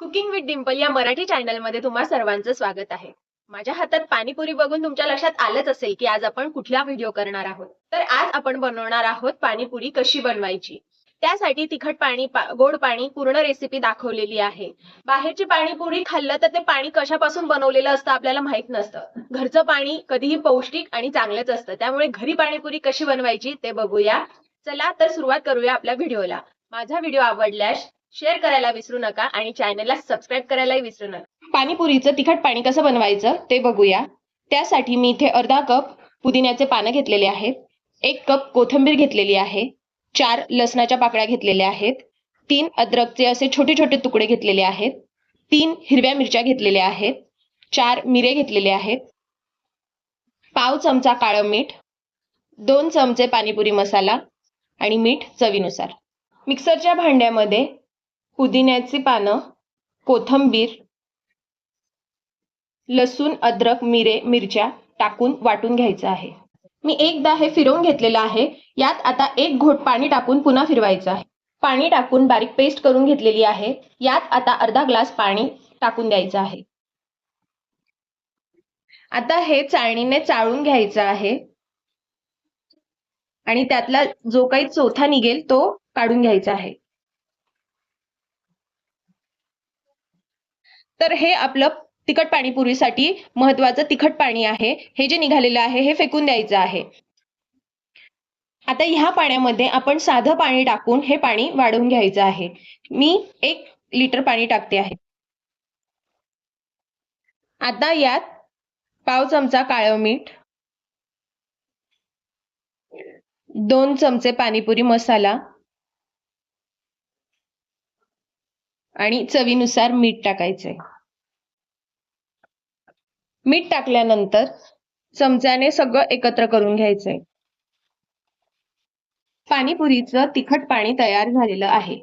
Cooking with Dimple या मराठी चॅनलमध्ये तुम्हा सर्वांचं स्वागत आहे. माझ्या हातात पाणीपुरी बघून तुमच्या लक्षात आलंच असेल की आज आपण कुठला व्हिडिओ करणार आहोत. तर आज आपण बनवणार आहोत पाणीपुरी कशी बनवायची. त्यासाठी तिखट पाणी गोड पाणी पूर्ण रेसिपी दाखवलेली आहे. बाहेरची पाणीपुरी खाल्लं तर ते पाणी कशापासून बनवलेलं असतं आपल्याला माहित नसतं. घरचं पाणी कधीही पौष्टिक आणि चांगलंच असतं. त्यामुळे घरी पाणीपुरी कशी बनवायची ते बघूया. चला तर सुरुवात करूया आपल्या व्हिडिओला. माझा व्हिडिओ आवडल्यास शेअर करायला विसरू नका आणि चॅनलला सबस्क्राईब करायलाही विसरू नका. पाणीपुरीचं तिखट पाणी कसं बनवायचं ते बघूया. त्यासाठी मी इथे अर्धा कप पुदिन्याचे पानं घेतलेले आहेत, 1 कप कोथिंबीर घेतलेली आहे, 4 लसणाच्या पाकळ्या घेतलेल्या आहेत, 3 अद्रकचे असे छोटे छोटे तुकडे घेतलेले आहेत, 3 हिरव्या मिरच्या घेतलेल्या आहेत, 4 मिरे घेतलेले आहेत, पाव चमचा काळं मीठ, 2 चमचे पाणीपुरी मसाला आणि मीठ चवीनुसार. मिक्सरच्या भांड्यामध्ये पुदिन्याची पानं, कोथिंबीर, लसूण, अद्रक, मिरे, मिरच्या टाकून वाटून घ्यायचं आहे. मी एकदा हे फिरवून घेतलेलं आहे. यात आता 1 घोट पाणी टाकून पुन्हा फिरवायचं आहे. पाणी टाकून बारीक पेस्ट करून घेतलेली आहे. यात आता अर्धा ग्लास पाणी टाकून द्यायचं आहे. आता हे चाळणीने चाळून घ्यायचं आहे आणि त्यातला जो काही चोथा निघेल तो काढून घ्यायचा आहे. तर हे आपलं तिखट पाणीपुरीसाठी महत्वाचं तिखट पाणी आहे. हे जे निघालेलं आहे हे फेकून द्यायचं आहे. आता ह्या पाण्यामध्ये आपण साधं पाणी टाकून हे पाणी वाढवून घ्यायचं आहे. मी 1 लिटर पाणी टाकते आहे. आता यात पाव चमचा काळं मीठ, 2 चमचे पाणीपुरी मसाला आणि चवीनुसार मीठ टाकायचे. मीठ टाकल्यानंतर चमच्याने सगळं एकत्र करून घ्यायचंय. पाणीपुरीचं तिखट पाणी तयार झालेलं आहे.